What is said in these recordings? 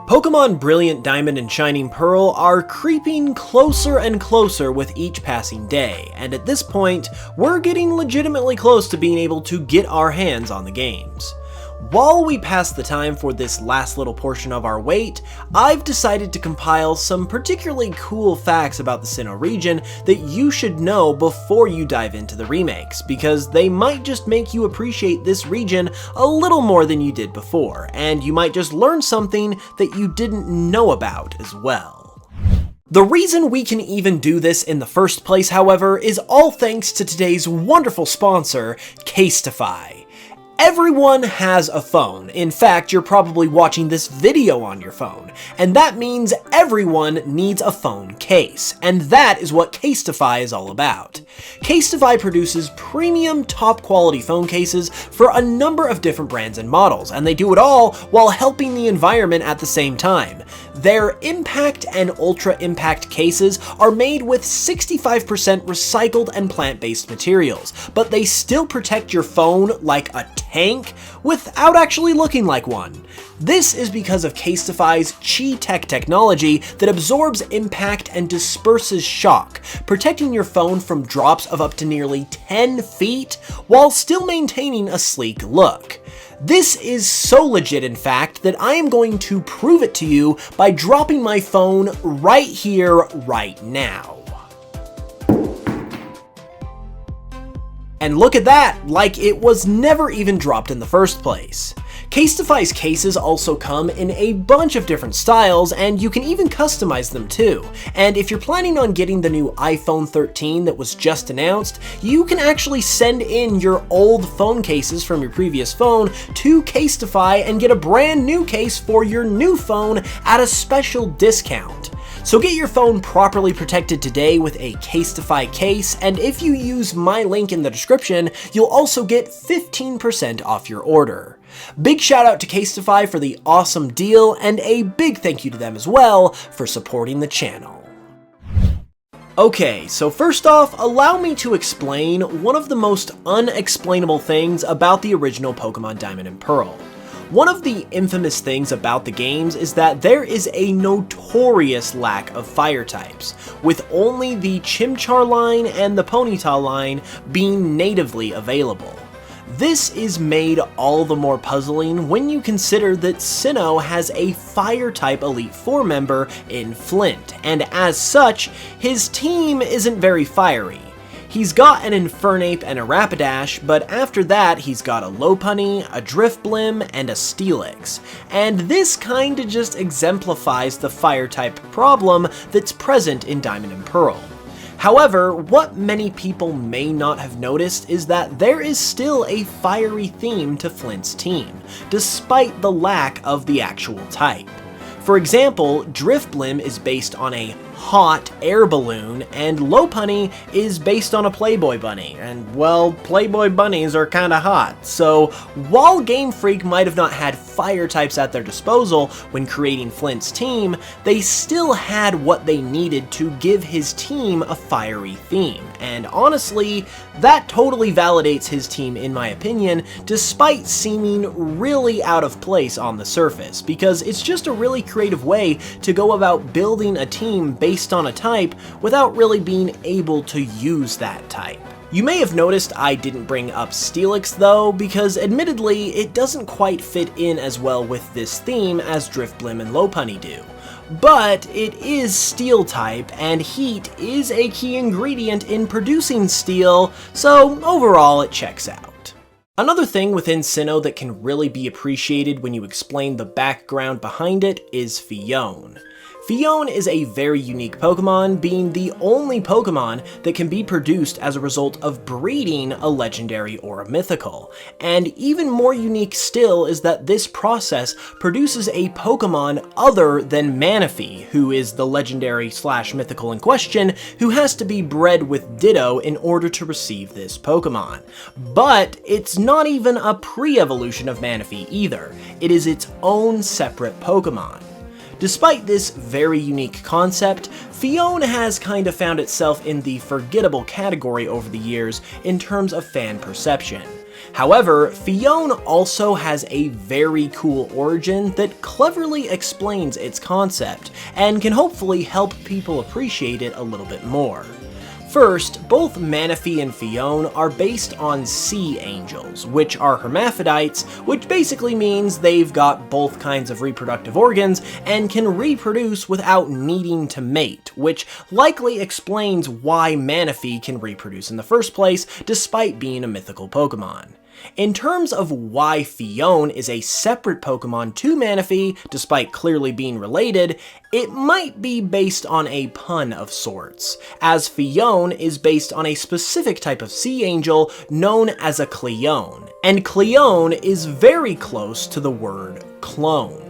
Pokémon Brilliant Diamond and Shining Pearl are creeping closer and closer with each passing day, and at this point, we're getting legitimately close to being able to get our hands on the games. While we pass the time for this last little portion of our wait, I've decided to compile some particularly cool facts about the Sinnoh region that you should know before you dive into the remakes, because they might just make you appreciate this region a little more than you did before, and you might just learn something that you didn't know about as well. The reason we can even do this in the first place, however, is all thanks to today's wonderful sponsor, Casetify. Everyone has a phone. In fact, you're probably watching this video on your phone, and that means everyone needs a phone case, and that is what Casetify is all about. Casetify produces premium top quality phone cases for a number of different brands and models, and they do it all while helping the environment at the same time. Their Impact and Ultra Impact cases are made with 65% recycled and plant-based materials, but they still protect your phone like a tank without actually looking like one. This is because of Casetify's Chi-Tech technology that absorbs impact and disperses shock, protecting your phone from drops of up to nearly 10 feet while still maintaining a sleek look. This is so legit, in fact, that I am going to prove it to you by dropping my phone right here, right now. And look at that, like it was never even dropped in the first place. Casetify's cases also come in a bunch of different styles, and you can even customize them too. And if you're planning on getting the new iPhone 13 that was just announced, you can actually send in your old phone cases from your previous phone to Casetify and get a brand new case for your new phone at a special discount. So get your phone properly protected today with a Casetify case, and if you use my link in the description, you'll also get 15% off your order. Big shout out to Casetify for the awesome deal, and a big thank you to them as well for supporting the channel. Okay, so first off, allow me to explain one of the most unexplainable things about the original Pokemon Diamond and Pearl. One of the infamous things about the games is that there is a notorious lack of fire types, with only the Chimchar line and the Ponyta line being natively available. This is made all the more puzzling when you consider that Sinnoh has a Fire-type Elite Four member in Flint, and as such, his team isn't very fiery. He's got an Infernape and a Rapidash, but after that he's got a Lopunny, a Drifblim, and a Steelix. And this kinda just exemplifies the fire-type problem that's present in Diamond and Pearl. However, what many people may not have noticed is that there is still a fiery theme to Flint's team, despite the lack of the actual type. For example, Drifblim is based on a hot air balloon, and Lopunny is based on a Playboy bunny, and well, Playboy bunnies are kinda hot. So while Game Freak might have not had fire types at their disposal when creating Flint's team, they still had what they needed to give his team a fiery theme. And honestly, that totally validates his team in my opinion, despite seeming really out of place on the surface, because it's just a really creative way to go about building a team based on a type without really being able to use that type. You may have noticed I didn't bring up Steelix though, because admittedly it doesn't quite fit in as well with this theme as Drifblim and Lopunny do. But it is steel type, and heat is a key ingredient in producing steel, so overall it checks out. Another thing within Sinnoh that can really be appreciated when you explain the background behind it is Fiona. Fiona is a very unique Pokemon, being the only Pokemon that can be produced as a result of breeding a legendary or a mythical. And even more unique still is that this process produces a Pokemon other than Manaphy, who is the legendary / mythical in question, who has to be bred with Ditto in order to receive this Pokemon. But it's not even a pre-evolution of Manaphy either. It is its own separate Pokemon. Despite this very unique concept, Fiona has kind of found itself in the forgettable category over the years in terms of fan perception. However, Fiona also has a very cool origin that cleverly explains its concept, and can hopefully help people appreciate it a little bit more. First, both Manaphy and Fiona are based on sea angels, which are hermaphrodites, which basically means they've got both kinds of reproductive organs and can reproduce without needing to mate, which likely explains why Manaphy can reproduce in the first place, despite being a mythical Pokemon. In terms of why Fiona is a separate Pokemon to Manaphy, despite clearly being related, it might be based on a pun of sorts, as Fiona is based on a specific type of sea angel known as a Cleone, and Cleone is very close to the word clone.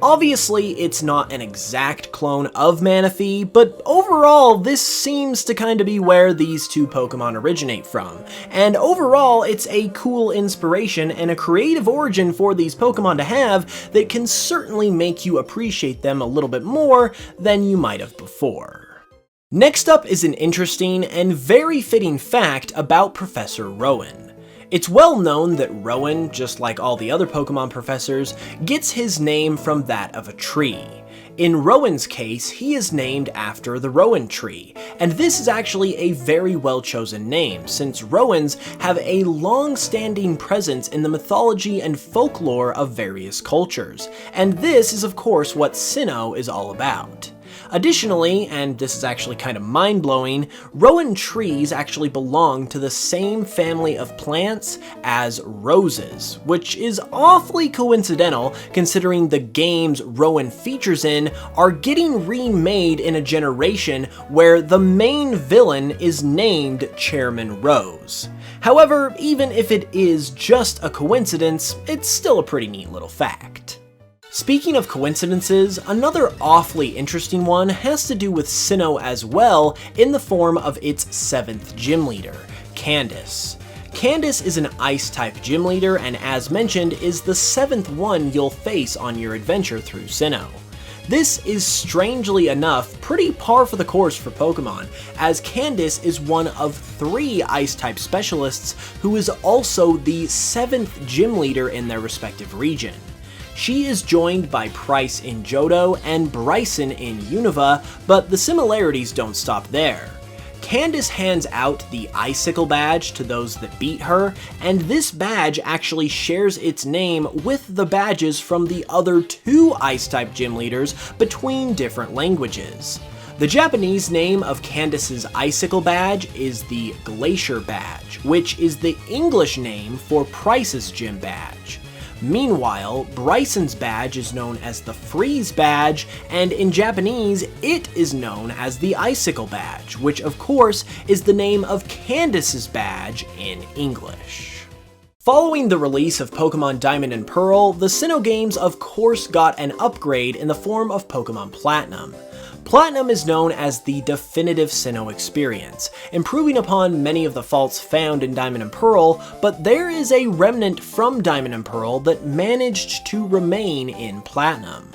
Obviously, it's not an exact clone of Manaphy, but overall, this seems to kind of be where these two Pokemon originate from, and overall, it's a cool inspiration and a creative origin for these Pokemon to have that can certainly make you appreciate them a little bit more than you might have before. Next up is an interesting and very fitting fact about Professor Rowan. It's well known that Rowan, just like all the other Pokemon professors, gets his name from that of a tree. In Rowan's case, he is named after the Rowan tree, and this is actually a very well chosen name, since Rowans have a long-standing presence in the mythology and folklore of various cultures, and this is of course what Sinnoh is all about. Additionally, and this is actually kind of mind-blowing, Rowan trees actually belong to the same family of plants as roses, which is awfully coincidental considering the games Rowan features in are getting remade in a generation where the main villain is named Chairman Rose. However, even if it is just a coincidence, it's still a pretty neat little fact. Speaking of coincidences, another awfully interesting one has to do with Sinnoh as well, in the form of its 7th gym leader, Candice. Candice is an Ice-type gym leader and, as mentioned, is the 7th one you'll face on your adventure through Sinnoh. This is, strangely enough, pretty par for the course for Pokemon, as Candice is one of 3 Ice-type specialists who is also the 7th gym leader in their respective region. She is joined by Price in Johto and Bryson in Unova, but the similarities don't stop there. Candice hands out the Icicle badge to those that beat her, and this badge actually shares its name with the badges from the other 2 Ice-type gym leaders between different languages. The Japanese name of Candice's Icicle badge is the Glacier badge, which is the English name for Price's gym badge. Meanwhile, Bryson's badge is known as the Freeze badge, and in Japanese, it is known as the Icicle badge, which of course is the name of Candice's badge in English. Following the release of Pokemon Diamond and Pearl, the Sinnoh games of course got an upgrade in the form of Pokemon Platinum. Platinum is known as the definitive Sinnoh experience, improving upon many of the faults found in Diamond and Pearl, but there is a remnant from Diamond and Pearl that managed to remain in Platinum.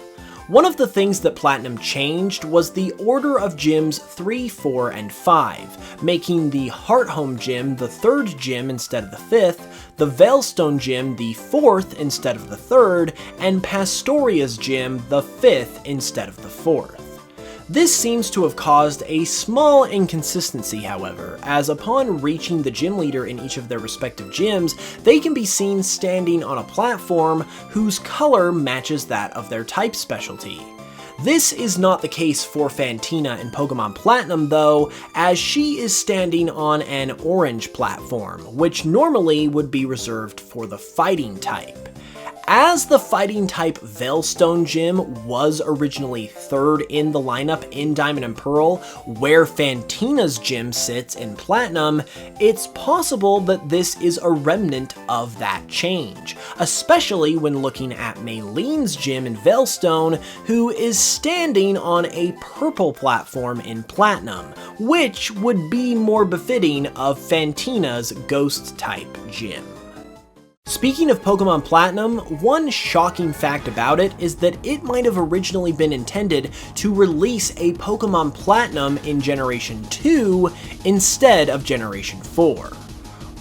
One of the things that Platinum changed was the order of gyms 3, 4, and 5, making the Hearthome gym the 3rd gym instead of the 5th, the Veilstone gym the 4th instead of the 3rd, and Pastoria's gym the 5th instead of the 4th. This seems to have caused a small inconsistency, however, as upon reaching the gym leader in each of their respective gyms, they can be seen standing on a platform whose color matches that of their type specialty. This is not the case for Fantina in Pokemon Platinum though, as she is standing on an orange platform, which normally would be reserved for the fighting type. As the fighting type Veilstone gym was originally 3rd in the lineup in Diamond and Pearl, where Fantina's gym sits in Platinum, it's possible that this is a remnant of that change, especially when looking at Maylene's gym in Veilstone, who is standing on a purple platform in Platinum, which would be more befitting of Fantina's ghost type gym. Speaking of Pokemon Platinum, one shocking fact about it is that it might have originally been intended to release a Pokemon Platinum in Generation 2 instead of Generation 4.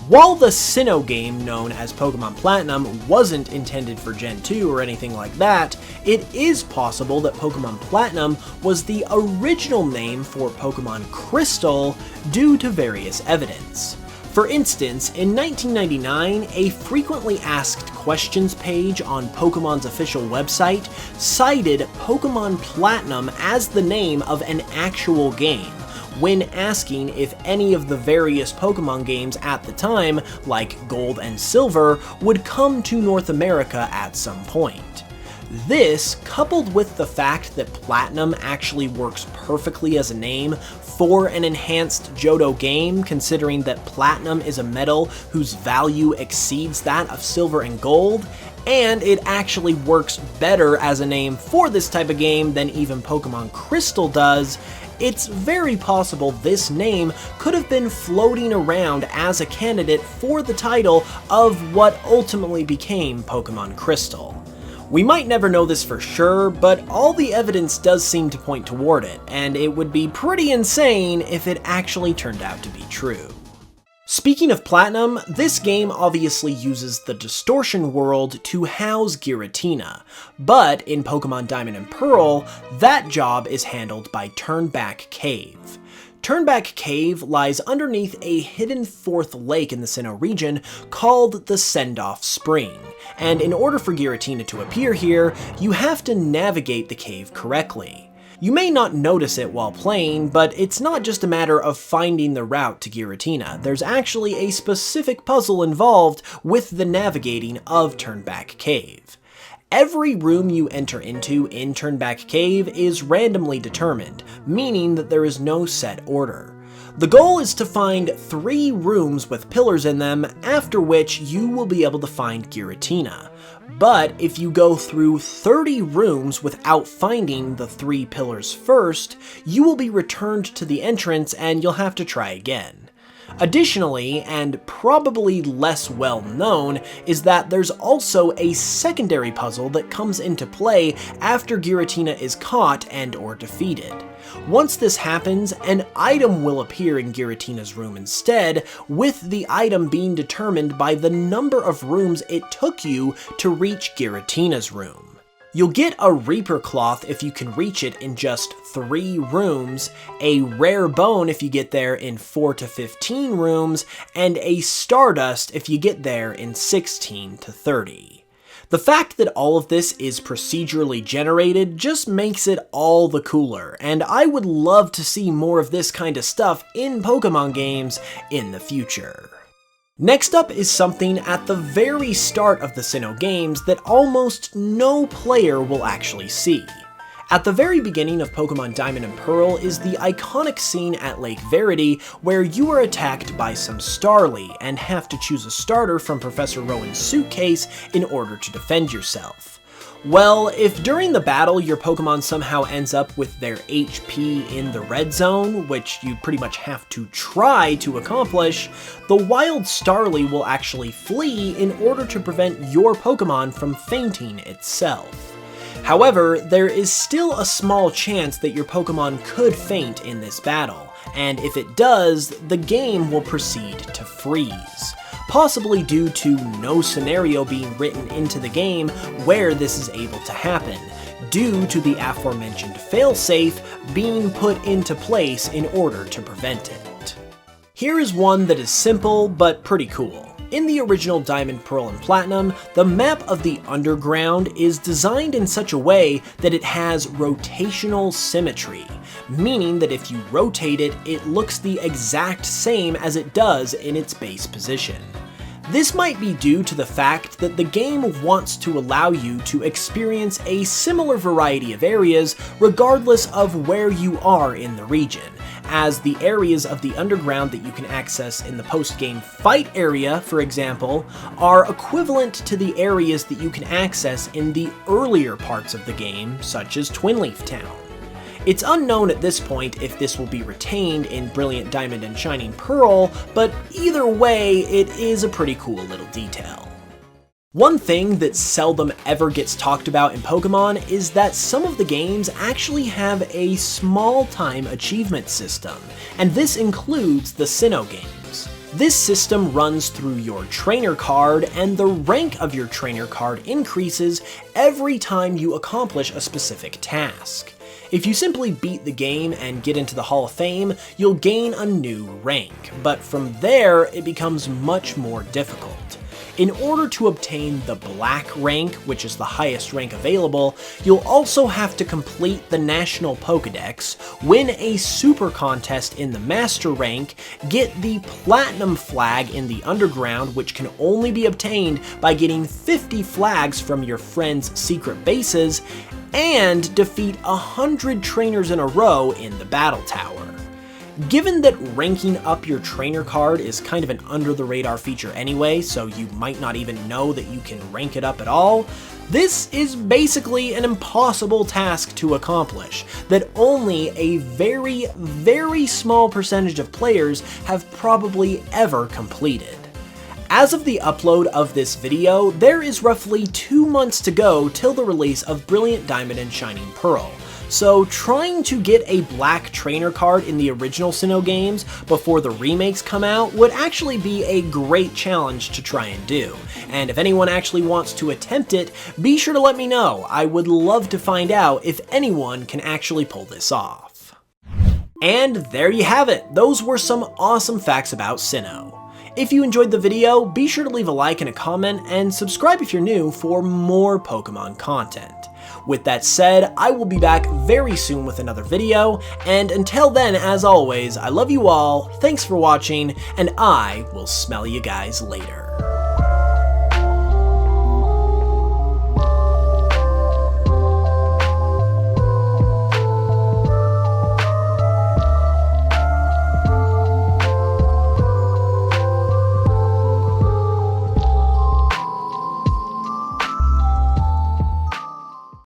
While the Sinnoh game known as Pokemon Platinum wasn't intended for Gen 2 or anything like that, it is possible that Pokemon Platinum was the original name for Pokemon Crystal due to various evidence. For instance, in 1999, a frequently asked questions page on Pokemon's official website cited Pokemon Platinum as the name of an actual game, when asking if any of the various Pokemon games at the time, like Gold and Silver, would come to North America at some point. This, coupled with the fact that Platinum actually works perfectly as a name for an enhanced Johto game, considering that Platinum is a metal whose value exceeds that of Silver and Gold, and it actually works better as a name for this type of game than even Pokemon Crystal does, it's very possible this name could have been floating around as a candidate for the title of what ultimately became Pokemon Crystal. We might never know this for sure, but all the evidence does seem to point toward it, and it would be pretty insane if it actually turned out to be true. Speaking of Platinum, this game obviously uses the Distortion world to house Giratina, but in Pokemon Diamond and Pearl, that job is handled by Turnback Cave. Turnback Cave lies underneath a hidden fourth lake in the Sinnoh region called the Sendoff Spring, and in order for Giratina to appear here, you have to navigate the cave correctly. You may not notice it while playing, but it's not just a matter of finding the route to Giratina. There's actually a specific puzzle involved with the navigating of Turnback Cave. Every room you enter into in Turnback Cave is randomly determined, meaning that there is no set order. The goal is to find 3 rooms with pillars in them, after which you will be able to find Giratina. But if you go through 30 rooms without finding the 3 pillars first, you will be returned to the entrance and you'll have to try again. Additionally, and probably less well known, is that there's also a secondary puzzle that comes into play after Giratina is caught and or defeated. Once this happens, an item will appear in Giratina's room instead, with the item being determined by the number of rooms it took you to reach Giratina's room. You'll get a Reaper Cloth if you can reach it in just 3 rooms, a Rare Bone if you get there in 4 to 15 rooms, and a Stardust if you get there in 16 to 30. The fact that all of this is procedurally generated just makes it all the cooler, and I would love to see more of this kind of stuff in Pokemon games in the future. Next up is something at the very start of the Sinnoh games that almost no player will actually see. At the very beginning of Pokemon Diamond and Pearl is the iconic scene at Lake Verity where you are attacked by some Starly and have to choose a starter from Professor Rowan's suitcase in order to defend yourself. Well, if during the battle your Pokemon somehow ends up with their HP in the red zone, which you pretty much have to try to accomplish, the wild Starly will actually flee in order to prevent your Pokemon from fainting itself. However, there is still a small chance that your Pokemon could faint in this battle, and if it does, the game will proceed to freeze. Possibly due to no scenario being written into the game where this is able to happen, due to the aforementioned failsafe being put into place in order to prevent it. Here is one that is simple but pretty cool. In the original Diamond, Pearl, and Platinum, the map of the underground is designed in such a way that it has rotational symmetry, meaning that if you rotate it, it looks the exact same as it does in its base position. This might be due to the fact that the game wants to allow you to experience a similar variety of areas regardless of where you are in the region, as the areas of the underground that you can access in the post-game fight area, for example, are equivalent to the areas that you can access in the earlier parts of the game, such as Twinleaf Town. It's unknown at this point if this will be retained in Brilliant Diamond and Shining Pearl, but either way, it is a pretty cool little detail. One thing that seldom ever gets talked about in Pokémon is that some of the games actually have a small time achievement system, and this includes the Sinnoh games. This system runs through your trainer card, and the rank of your trainer card increases every time you accomplish a specific task. If you simply beat the game and get into the Hall of Fame, you'll gain a new rank, but from there it becomes much more difficult. In order to obtain the Black rank, which is the highest rank available, you'll also have to complete the National Pokédex, win a Super Contest in the Master rank, get the Platinum flag in the Underground, which can only be obtained by getting 50 flags from your friends' secret bases, and defeat 100 trainers in a row in the Battle Tower. Given that ranking up your trainer card is kind of an under-the-radar feature anyway, so you might not even know that you can rank it up at all, this is basically an impossible task to accomplish that only a very, very small percentage of players have probably ever completed. As of the upload of this video, there is roughly 2 months to go till the release of Brilliant Diamond and Shining Pearl. So trying to get a Black trainer card in the original Sinnoh games before the remakes come out would actually be a great challenge to try and do. And if anyone actually wants to attempt it, be sure to let me know. I would love to find out if anyone can actually pull this off. And there you have it. Those were some awesome facts about Sinnoh. If you enjoyed the video, be sure to leave a like and a comment, and subscribe if you're new for more Pokemon content. With that said, I will be back very soon with another video, and until then, as always, I love you all, thanks for watching, and I will smell you guys later.